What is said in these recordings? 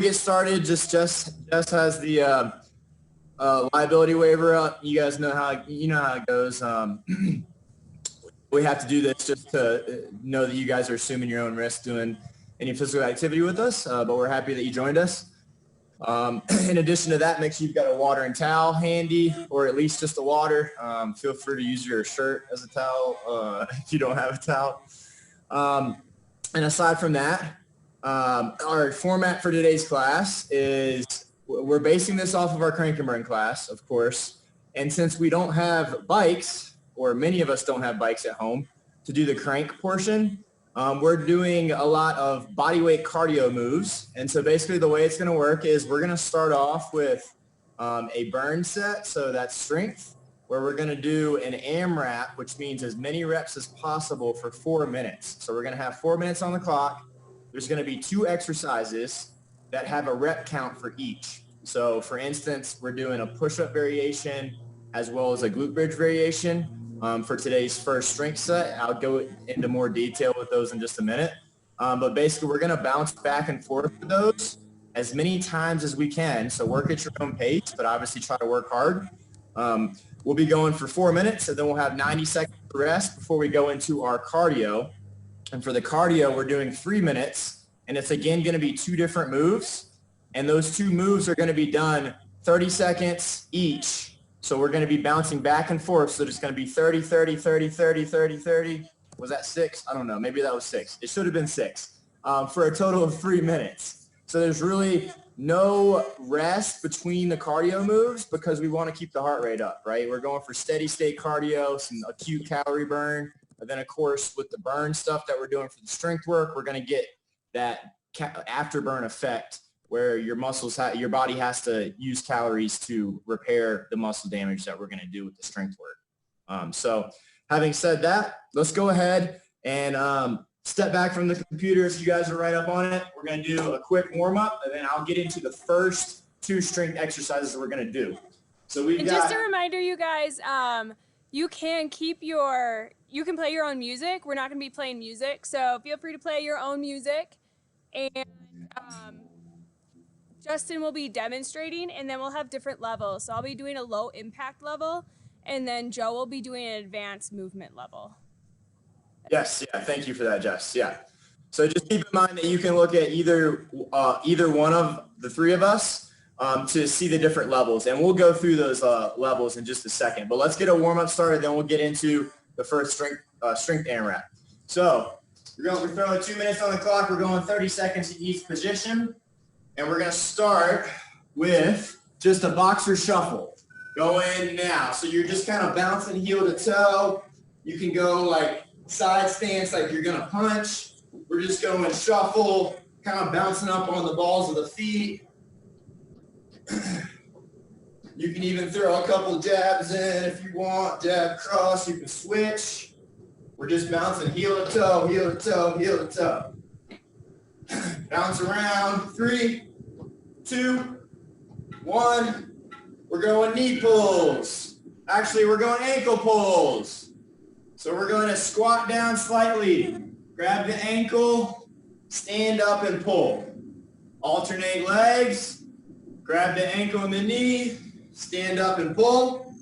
get started, just has the liability waiver up. You guys know how it goes. We have to do this just to know that you guys are assuming your own risk doing any physical activity with us, but we're happy that you joined us. In addition to that, make sure you've got a water and towel handy, or at least just a water. Feel free to use your shirt as a towel if you don't have a towel. And aside from that, our format for today's class is we're basing this off of our crank and burn class, of course. And since we don't have bikes, or many of us don't have bikes at home to do the crank portion, we're doing a lot of bodyweight cardio moves. And so basically the way it's going to work is we're going to start off with a burn set. So that's strength, where we're going to do an AMRAP, which means as many reps as possible for 4 minutes. So we're going to have 4 minutes on the clock. There's going to be 2 exercises that have a rep count for each. So for instance, we're doing a push-up variation as well as a glute bridge variation for today's first strength set. I'll go into more detail with those in just a minute. But basically, we're going to bounce back and forth with those as many times as we can. So work at your own pace, but obviously try to work hard. We'll be going for 4 minutes, and then we'll have 90 seconds to rest before we go into our cardio. And for the cardio, we're doing 3 minutes, and it's again going to be 2 different moves. And those 2 moves are going to be done 30 seconds each. So we're going to be bouncing back and forth. So there's going to be 30, 30, 30, 30, 30, 30. Was that 6? I don't know. Maybe that was 6. It should have been 6 for a total of 3 minutes. So there's really no rest between the cardio moves because we want to keep the heart rate up, right? We're going for steady state cardio, some acute calorie burn. And then, of course, with the burn stuff that we're doing for the strength work, we're going to get that afterburn effect where your your body has to use calories to repair the muscle damage that we're going to do with the strength work. So having said that, let's go ahead and step back from the computer if you guys are right up on it. We're going to do a quick warm-up, and then I'll get into the first 2 strength exercises that we're going to do. So just a reminder, you guys, you can play your own music. We're not going to be playing music, so feel free to play your own music. And Justin will be demonstrating, and then we'll have different levels. So I'll be doing a low impact level, and then Joe will be doing an advanced movement level. Yes, yeah, thank you for that, Jess. Yeah. So just keep in mind that you can look at either one of the 3 of us to see the different levels, and we'll go through those levels in just a second. But let's get a warm-up started, then we'll get into the first strength AMRAP. So we're throwing 2 minutes on the clock. We're going 30 seconds in each position. And we're going to start with just a boxer shuffle. Go in now. So you're just kind of bouncing heel to toe. You can go like side stance like you're going to punch. We're just going shuffle, kind of bouncing up on the balls of the feet. You can even throw a couple jabs in if you want. Jab, cross. You can switch. We're just bouncing heel to toe, heel to toe, heel to toe. Bounce around. 3, 2, 1. We're going knee pulls. Actually, we're going ankle pulls. So we're going to squat down slightly. Grab the ankle, stand up and pull. Alternate legs. Grab the ankle and the knee, stand up and pull.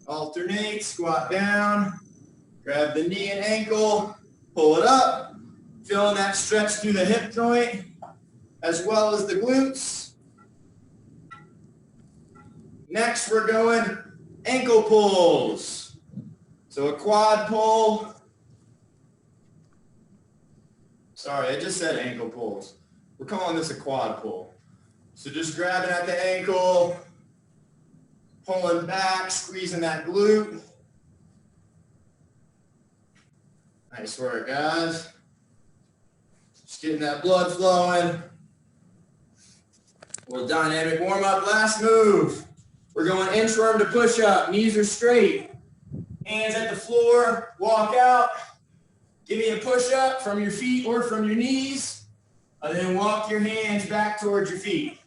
Alternate, squat down. Grab the knee and ankle, pull it up. Feeling that stretch through the hip joint as well as the glutes. Next, we're going ankle pulls. So a quad pull. Sorry, I just said ankle pulls. We're calling this a quad pull. So just grabbing at the ankle, pulling back, squeezing that glute. Nice work, guys. Just getting that blood flowing. A little dynamic warm-up. Last move. We're going inchworm to push-up. Knees are straight. Hands at the floor. Walk out. Give me a push-up from your feet or from your knees. And then walk your hands back towards your feet.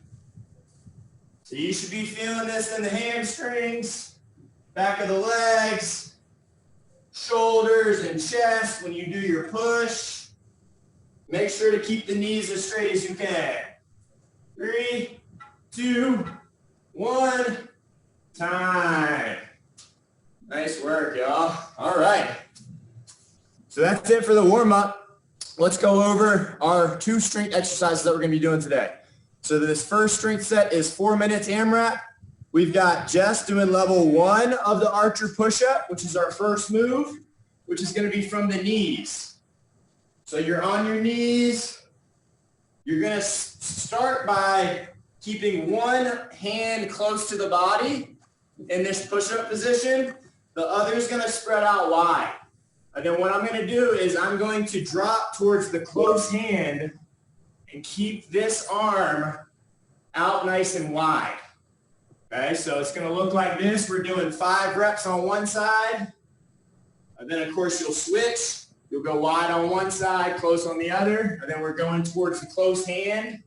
So you should be feeling this in the hamstrings, back of the legs, shoulders and chest when you do your push. Make sure to keep the knees as straight as you can. 2, 1, time. Nice work, y'all. All right. So that's it for the warm-up. Let's go over our 2 strength exercises that we're going to be doing today. So this first strength set is 4 minutes AMRAP. We've got Jess doing level 1 of the archer push-up, which is our first move, which is going to be from the knees. So you're on your knees. You're going to start by keeping one hand close to the body in this push-up position. The other is going to spread out wide. And then what I'm going to do is I'm going to drop towards the close hand and keep this arm out nice and wide. Okay, so it's going to look like this. We're doing 5 reps on one side. And then, of course, you'll switch. You'll go wide on one side, close on the other. And then we're going towards the close hand,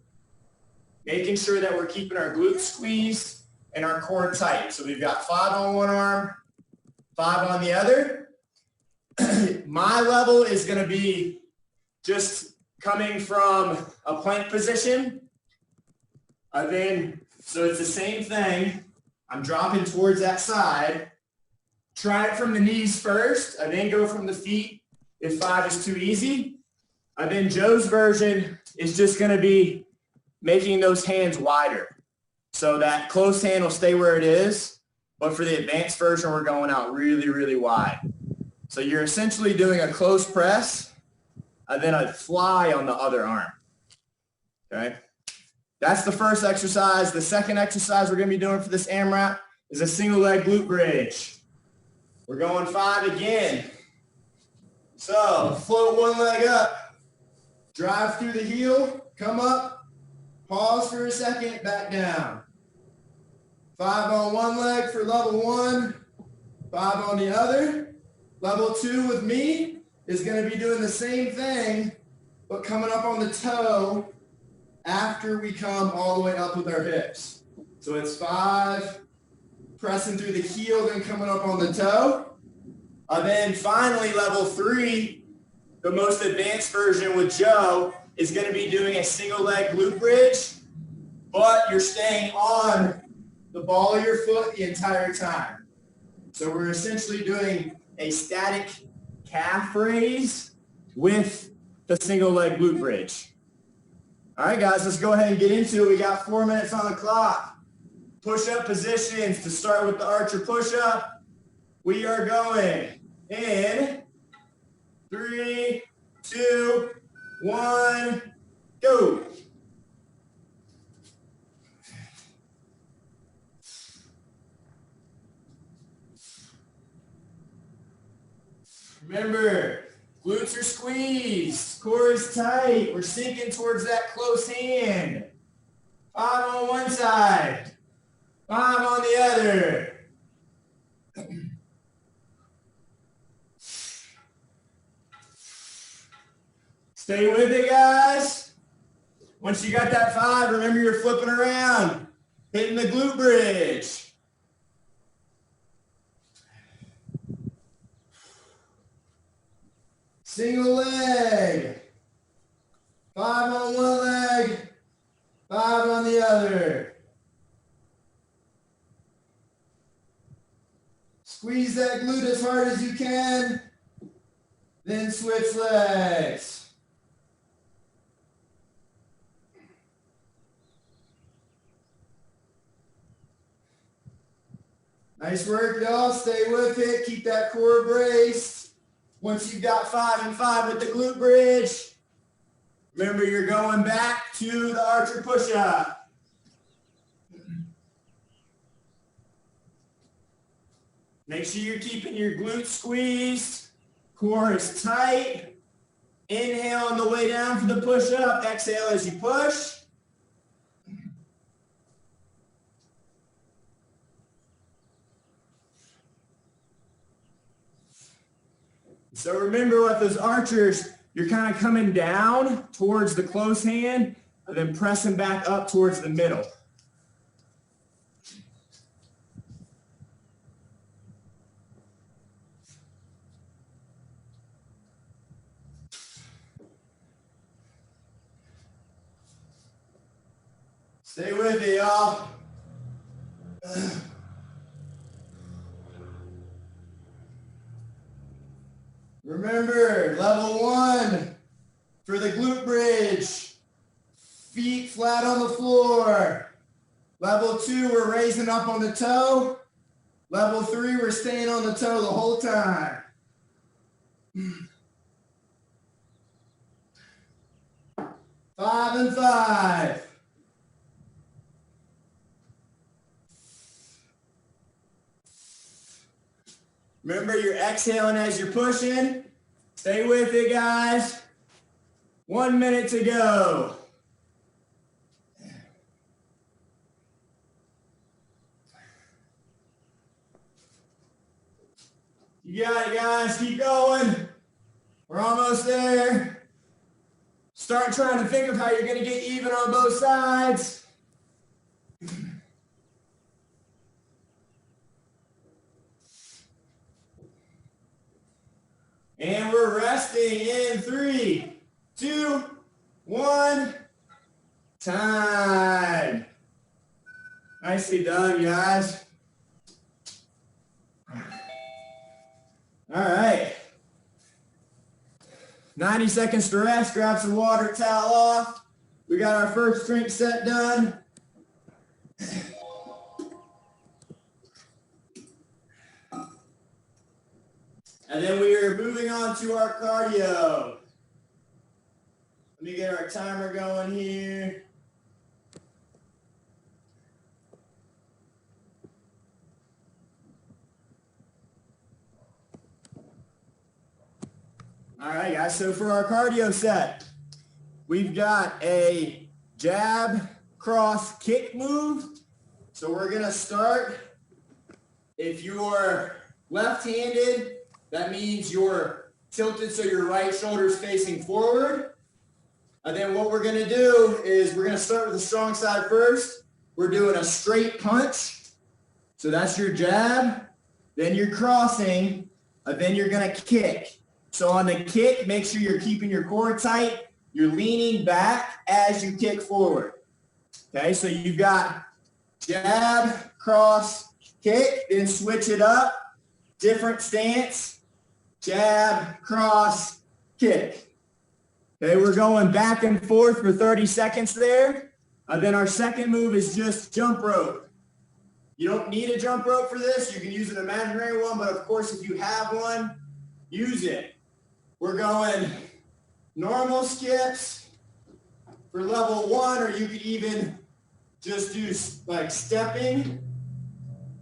making sure that we're keeping our glutes squeezed and our core tight. So we've got 5 on one arm, 5 on the other. My level is going to be just coming from a plank position. So it's the same thing. I'm dropping towards that side. Try it from the knees first, and then go from the feet if 5 is too easy. And then Joe's version is just going to be making those hands wider. So that close hand will stay where it is, but for the advanced version, we're going out really, really wide. So you're essentially doing a close press and then a fly on the other arm. Okay? That's the first exercise. The second exercise we're going to be doing for this AMRAP is a single leg glute bridge. We're going 5 again. So float one leg up, drive through the heel, come up, pause for a second, back down. 5 on one leg for level 1, 5 on the other. Level 2 with me is going to be doing the same thing, but coming up on the toe after we come all the way up with our hips. So it's 5, pressing through the heel, then coming up on the toe. And then finally, level 3, the most advanced version with Joe, is going to be doing a single leg glute bridge, but you're staying on the ball of your foot the entire time. So we're essentially doing a static calf raise with the single leg glute bridge. All right, guys, let's go ahead and get into it. We got 4 minutes on the clock. Push-up positions to start with the archer push-up. We are going in 3, 2, 1, go. Remember, glutes are squeezed, core is tight. We're sinking towards that close hand. 5 on one side, 5 on the other. Stay with it, guys. Once you got that 5, remember you're flipping around, hitting the glute bridge. Single leg. 5 on one leg, 5 on the other. Squeeze that glute as hard as you can, then switch legs. Nice work, y'all. Stay with it. Keep that core braced. Once you've got 5 and 5 with the glute bridge, remember you're going back to the archer push-up. Make sure you're keeping your glutes squeezed. Core is tight. Inhale on the way down for the push-up. Exhale as you push. So remember with those archers, you're kind of coming down towards the close hand and then pressing back up towards the middle. Stay with it, y'all. Remember, level 1 for the glute bridge. Feet flat on the floor. Level 2, we're raising up on the toe. Level 3, we're staying on the toe the whole time. 5 and 5. Remember, you're exhaling as you're pushing. Stay with it, guys. 1 minute to go. You got it, guys. Keep going. We're almost there. Start trying to think of how you're going to get even on both sides. And we're resting in 3, 2, 1. Time. Nicely done, guys. All right. 90 seconds to rest. Grab some water, towel off. We got our first strength set done. And then we are moving on to our cardio. Let me get our timer going here. All right, guys, so for our cardio set, we've got a jab, cross, kick move. So we're gonna start, if you're left-handed, that means you're tilted so your right shoulder's facing forward. And then what we're gonna do is we're gonna start with the strong side first. We're doing a straight punch. So that's your jab, then you're crossing, and then you're gonna kick. So on the kick, make sure you're keeping your core tight. You're leaning back as you kick forward. Okay, so you've got jab, cross, kick, then switch it up. Different stance, jab, cross, kick. Okay, we're going back and forth for 30 seconds there. And then our second move is just jump rope. You don't need a jump rope for this. You can use an imaginary one, but of course, if you have one, use it. We're going normal skips for level 1, or you could even just do like stepping.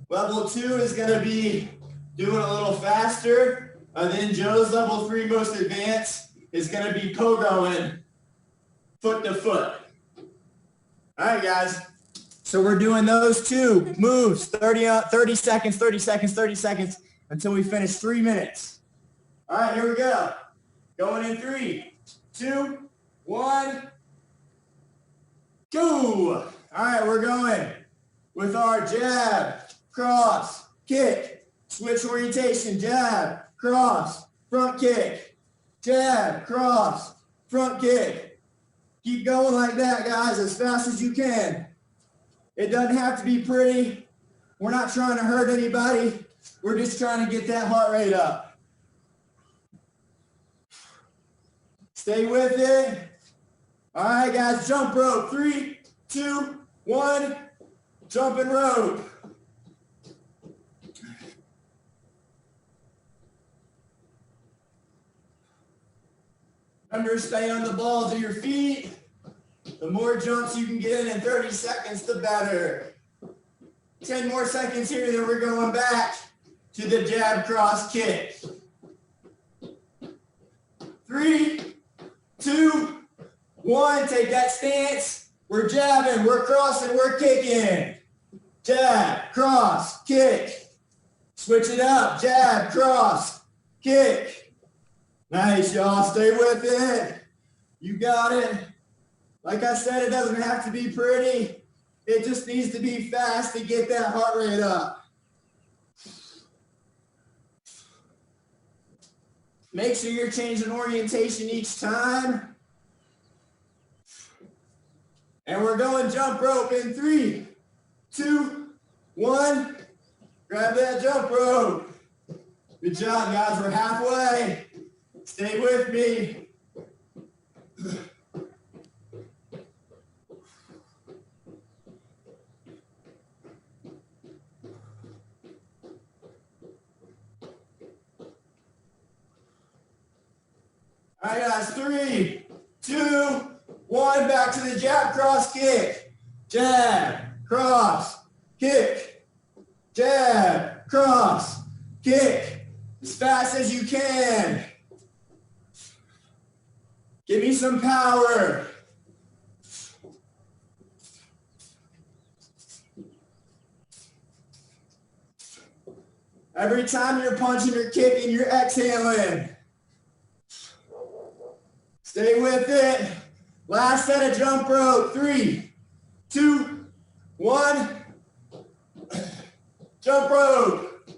Level 2 is going to be doing a little faster. And then Joe's level 3 most advanced is going to be pogoing foot to foot. All right, guys. So we're doing those 2 moves, 30 seconds, 30 seconds, 30 seconds, until we finish 3 minutes. All right, here we go. Going in 3, 2, 1, go. All right, we're going with our jab, cross, kick, switch orientation, jab, cross, front kick, jab, cross, front kick. Keep going like that, guys, as fast as you can. It doesn't have to be pretty. We're not trying to hurt anybody. We're just trying to get that heart rate up. Stay with it. All right, guys, jump rope. 3, 2, 1, jumping rope. Remember, stay on the balls of your feet. The more jumps you can get in 30 seconds, the better. 10 more seconds here, then we're going back to the jab, cross, kick. 3, 2, 1, take that stance. We're jabbing, we're crossing, we're kicking. Jab, cross, kick. Switch it up, jab, cross, kick. Nice, y'all, stay with it. You got it. Like I said, it doesn't have to be pretty. It just needs to be fast to get that heart rate up. Make sure you're changing orientation each time. And we're going jump rope in 3, 2, 1. Grab that jump rope. Good job, guys. We're halfway. Stay with me. All right, guys. 3, 2, 1. Back to the jab, cross, kick. Jab, cross, kick. Jab, cross, kick. As fast as you can. Give me some power. Every time you're punching, you're kicking, you're exhaling. Stay with it. Last set of jump rope. 3, 2, 1. Jump rope.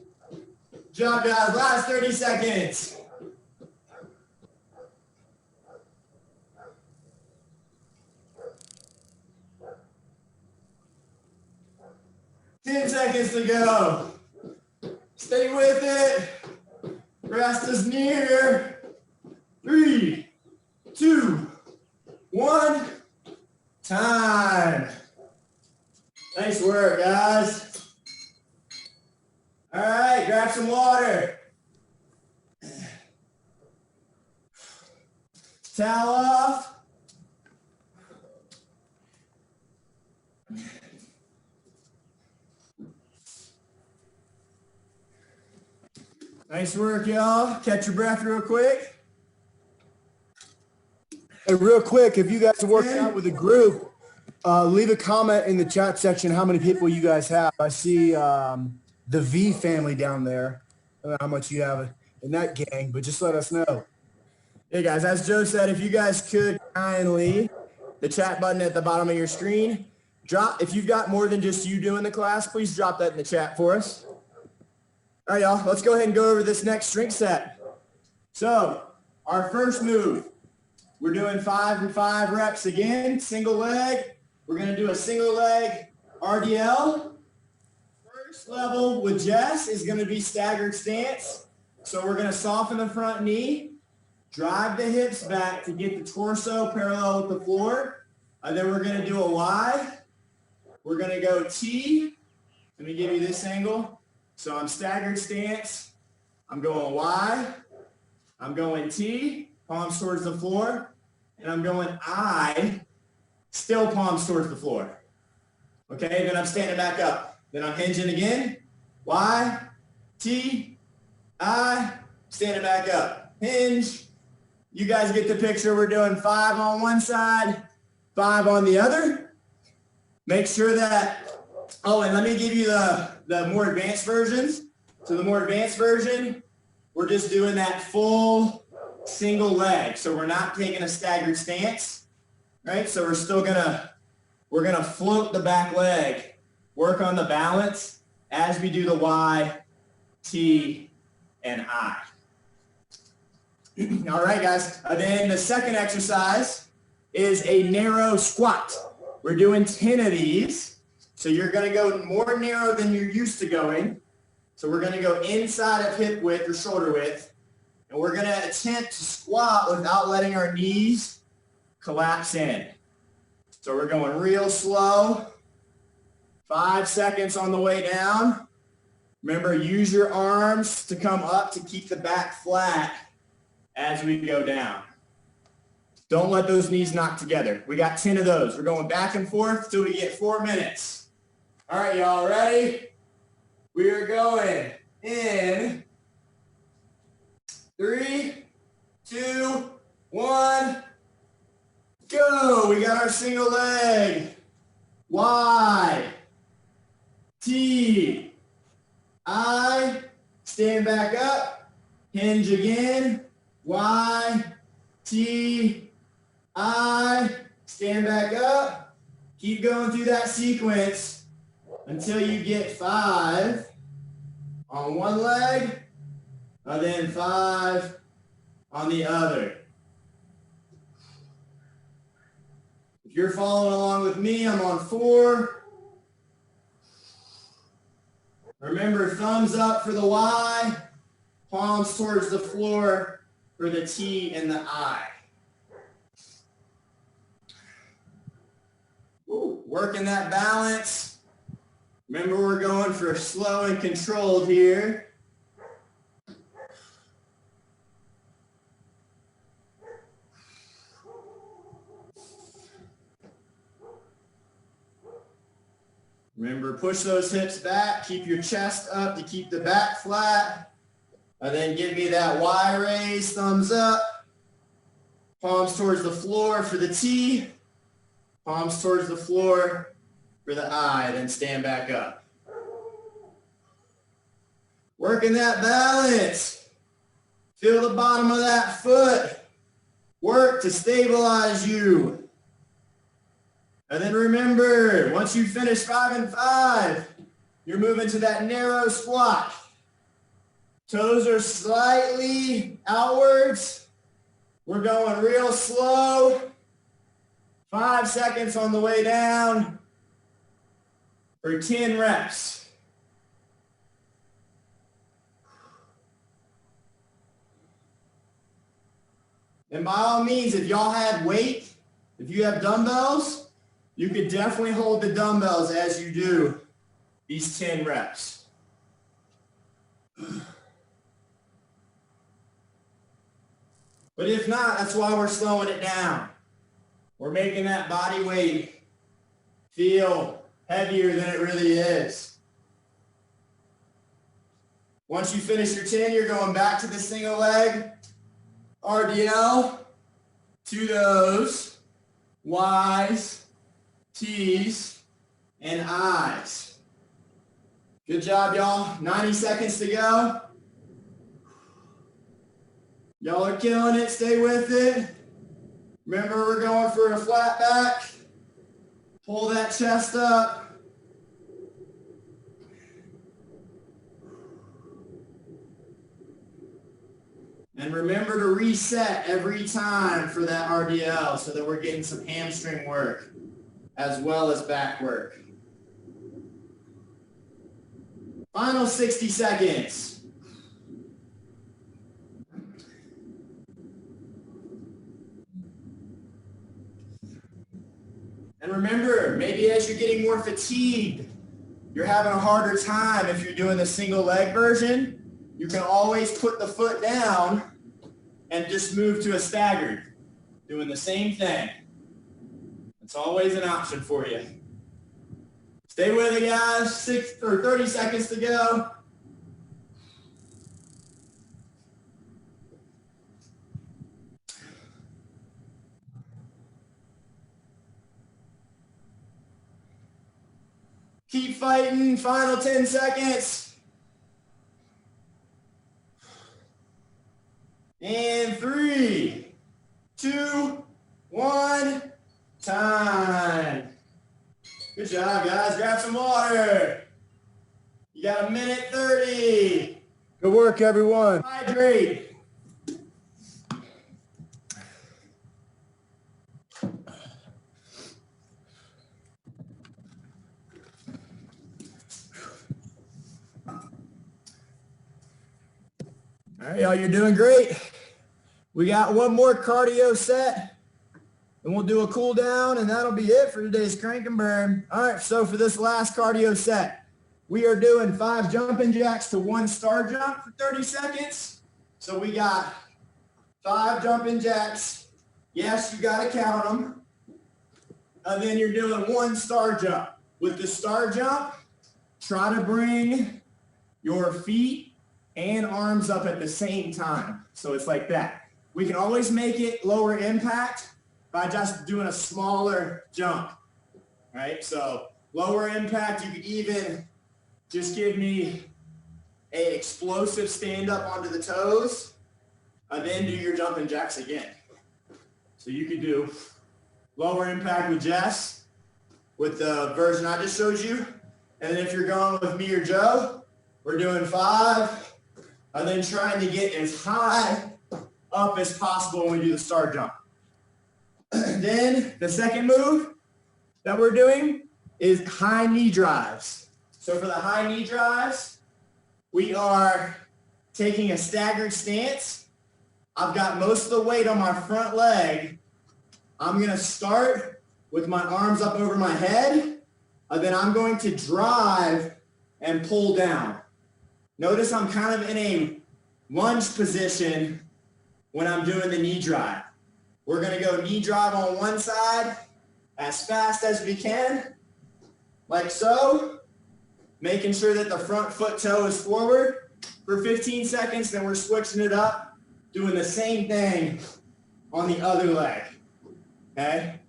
Jump, guys. Last 30 seconds. 10 seconds to go. Stay with it. Rest is near. 3, 2, 1. Time. Nice work, guys. All right, grab some water. Towel off. Nice work, y'all. Catch your breath real quick. Hey, real quick, if you guys are working out with a group, leave a comment in the chat section how many people you guys have. I see the V family down there. I don't know how much you have in that gang, but just let us know. Hey, guys, as Joe said, if you guys could kindly, the chat button at the bottom of your screen, drop, if you've got more than just you doing the class, please drop that in the chat for us. All right, y'all, let's go ahead and go over this next strength set. So our first move, we're doing 5 and 5 reps again, single leg. We're going to do a single leg RDL. First level with Jess is going to be staggered stance. So we're going to soften the front knee, drive the hips back to get the torso parallel with the floor. Then we're going to do a Y. We're going to go T. Let me give you this angle. So I'm staggered stance, I'm going Y, I'm going T, palms towards the floor, and I'm going I, still palms towards the floor. Okay, then I'm standing back up. Then I'm hinging again, Y, T, I, standing back up. Hinge, you guys get the picture. We're doing 5 on one side, 5 on the other. Make sure that, oh, and let me give you the more advanced versions. So the more advanced version, we're just doing that full single leg. So we're not taking a staggered stance, right? So we're still we're gonna float the back leg, work on the balance as we do the Y, T, and I. All right, guys. Then the second exercise is a narrow squat. We're doing 10 of these. So you're going to go more narrow than you're used to going. So we're going to go inside of hip width or shoulder width. And we're going to attempt to squat without letting our knees collapse in. So we're going real slow. 5 seconds on the way down. Remember, use your arms to come up to keep the back flat as we go down. Don't let those knees knock together. We got 10 of those. We're going back and forth till we get 4 minutes. All right, y'all, ready? We are going in 3, 2, 1, go. We got our single leg. Y, T, I, stand back up, hinge again, Y, T, I, stand back up. Keep going through that sequence until you get 5 on one leg, and then 5 on the other. If you're following along with me, I'm on 4. Remember, thumbs up for the Y, palms towards the floor for the T and the I. Ooh, working that balance. Remember, we're going for slow and controlled here. Remember, push those hips back, keep your chest up to keep the back flat, and then give me that Y raise, thumbs up, palms towards the floor for the T, palms towards the floor for the I, then stand back up. Working that balance. Feel the bottom of that foot. Work to stabilize you. And then remember, once you finish 5 and 5, you're moving to that narrow squat. Toes are slightly outwards. We're going real slow. 5 seconds on the way down for 10 reps. And by all means, if y'all had weight, if you have dumbbells, you could definitely hold the dumbbells as you do these 10 reps. But if not, that's why we're slowing it down. We're making that body weight feel heavier than it really is. Once you finish your 10, you're going back to the single leg RDL to those Ys, T's, and I's. Good job, y'all. 90 seconds to go. Y'all are killing it. Stay with it. Remember, we're going for a flat back. Pull that chest up. And remember to reset every time for that RDL so that we're getting some hamstring work as well as back work. Final 60 seconds. And remember, maybe as you're getting more fatigued, you're having a harder time if you're doing the single leg version. You can always put the foot down and just move to a staggered, doing the same thing. It's always an option for you. Stay with it, guys. 30 seconds to go. Keep fighting. Final 10 seconds. And 3, 2, 1, time. Good job, guys. Grab some water. You got 1:30. Good work, everyone. Hydrate. All right, y'all, you're doing great. We got one more cardio set, and we'll do a cool down, and that'll be it for today's crank and burn. All right, so for this last cardio set, we are doing 5 jumping jacks to 1 star jump for 30 seconds. So we got 5 jumping jacks. Yes, you got to count them. And then you're doing 1 star jump. With the star jump, try to bring your feet and arms up at the same time. So it's like that. We can always make it lower impact by just doing a smaller jump, right? So lower impact, you could even just give me an explosive stand up onto the toes and then do your jumping jacks again. So you could do lower impact with Jess with the version I just showed you. And then if you're going with me or Joe, we're doing 5 and then trying to get as high up as possible when we do the star jump. Then the second move that we're doing is high knee drives. So for the high knee drives, we are taking a staggered stance. I've got most of the weight on my front leg. I'm gonna start with my arms up over my head, and then I'm going to drive and pull down. Notice I'm kind of in a lunge position when I'm doing the knee drive. We're gonna go knee drive on one side as fast as we can, like so, making sure that the front foot toe is forward for 15 seconds, then we're switching it up, doing the same thing on the other leg, okay?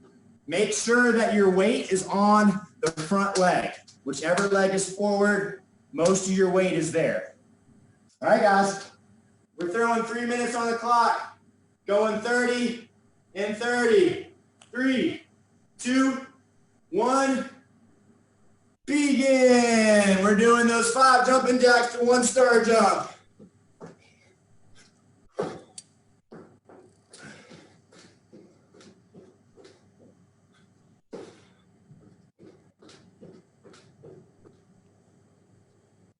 Make sure that your weight is on the front leg. Whichever leg is forward, most of your weight is there. All right, guys, we're throwing 3 minutes on the clock, going 30 and 30. 3, 2, 1, begin. We're doing those 5 jumping jacks to 1 star jump.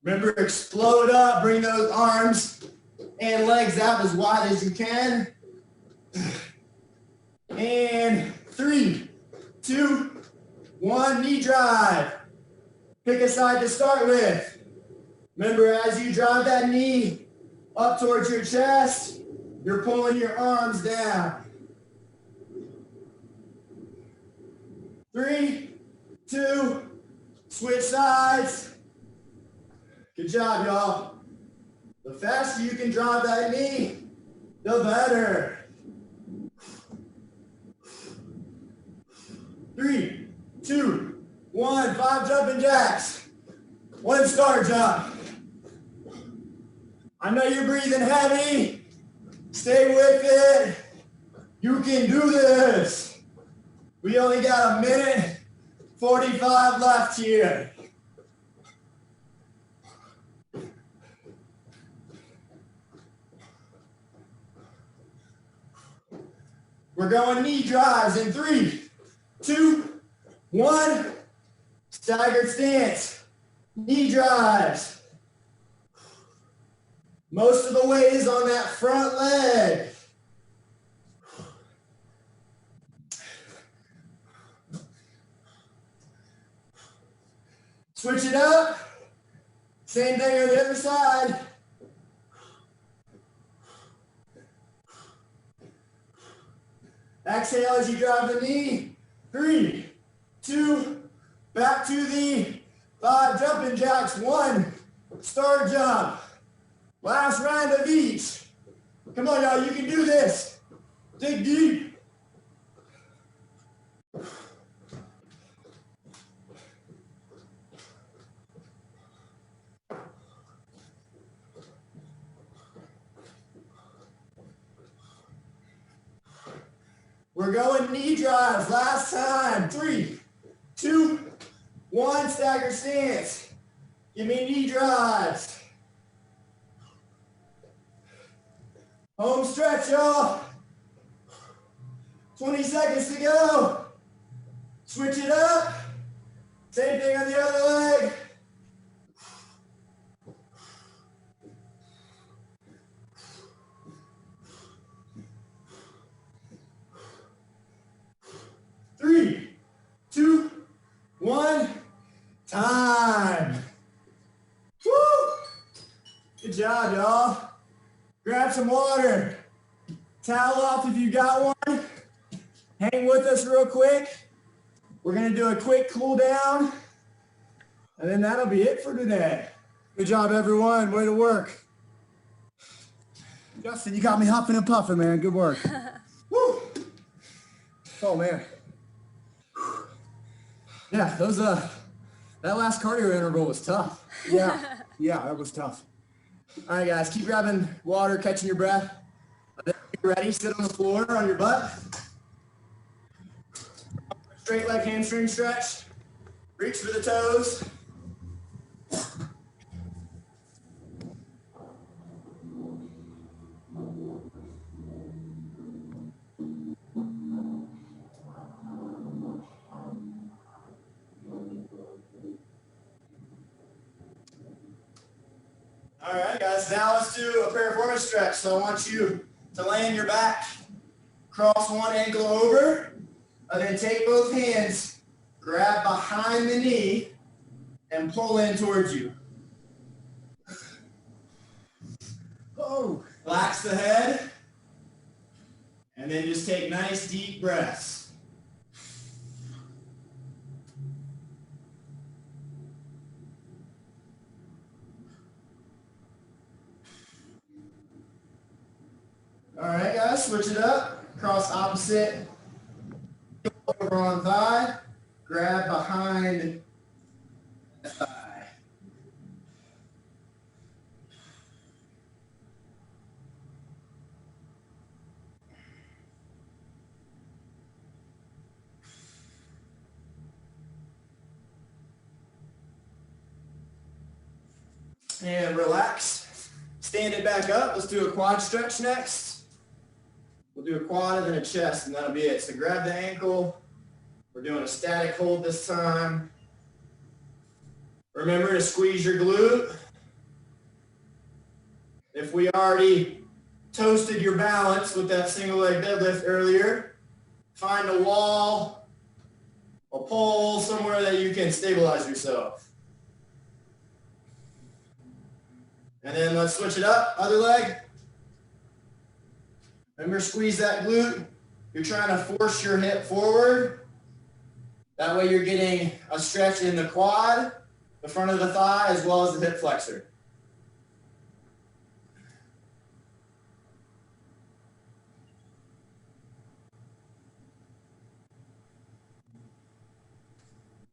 Remember, explode up, bring those arms and legs out as wide as you can. And 3, 2, 1, knee drive. Pick a side to start with. Remember, as you drive that knee up towards your chest, you're pulling your arms down. 3, 2, switch sides. Good job, y'all. The faster you can drive that knee, the better. 3, 2, 1, 5 jumping jacks. 1 star jump. I know you're breathing heavy. Stay with it. You can do this. We only got 1:45 left here. We're going knee drives in 3, 2, 1. Staggered stance. Knee drives. Most of the weight is on that front leg. Switch it up. Same thing on the other side. Exhale as you drive the knee. 3, 2, back to the 5 jumping jacks. 1 star jump. Last round of each. Come on, y'all, you can do this. Dig deep. We're going knee drives. Last time. 3, 2, 1. Stagger stance. Give me knee drives. Home stretch, y'all. 20 seconds to go. Switch it up. Same thing on the other leg. Three, 2, 1, time. Woo! Good job, y'all. Grab some water. Towel off if you got one. Hang with us real quick. We're gonna do a quick cool down, and then that'll be it for today. Good job, everyone. Way to work. Justin, you got me huffing and puffing, man. Good work. Woo! Oh, man. Yeah, that last cardio interval was tough. Yeah, that was tough. All right, guys, keep grabbing water, catching your breath. Then when you're ready, sit on the floor on your butt. Straight leg hamstring stretch. Reach for the toes. All right, guys, now let's do a piriformis stretch. So I want you to lay on your back, cross one ankle over, and then take both hands, grab behind the knee, and pull in towards you. Oh, relax the head, and then just take nice deep breaths. All right, guys, switch it up. Cross opposite, over on thigh, grab behind the thigh. And relax. Stand it back up. Let's do a quad stretch next. We'll do a quad and then a chest, and that'll be it. So grab the ankle. We're doing a static hold this time. Remember to squeeze your glute. If we already toasted your balance with that single leg deadlift earlier, find a wall, a pole, somewhere that you can stabilize yourself. And then let's switch it up, other leg. Remember, squeeze that glute. You're trying to force your hip forward. That way you're getting a stretch in the quad, the front of the thigh, as well as the hip flexor.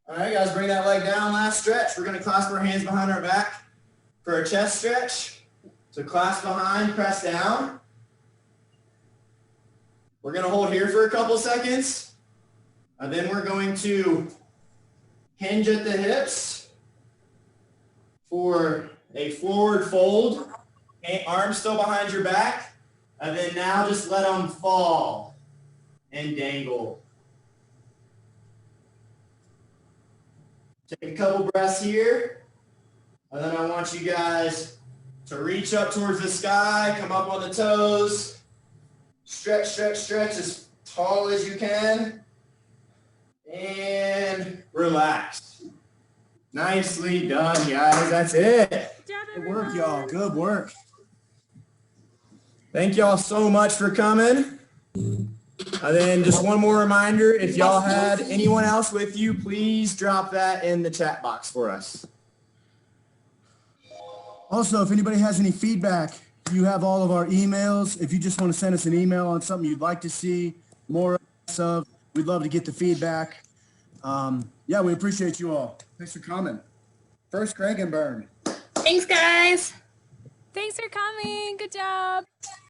All right, guys, bring that leg down. Last stretch. We're going to clasp our hands behind our back for a chest stretch. So clasp behind, press down. We're going to hold here for a couple seconds. And then we're going to hinge at the hips for a forward fold. Arms still behind your back. And then now just let them fall and dangle. Take a couple breaths here. And then I want you guys to reach up towards the sky, come up on the toes. Stretch, stretch, stretch as tall as you can. And relax. Nicely done, guys. That's it. Good work, y'all. Good work. Thank y'all so much for coming. And then just one more reminder, if y'all had anyone else with you, please drop that in the chat box for us. Also, if anybody has any feedback, you have all of our emails. If you just want to send us an email on something you'd like to see more of, we'd love to get the feedback. Yeah, we appreciate you all. Thanks for coming. First crank and burn. Thanks, guys. Thanks for coming. Good job.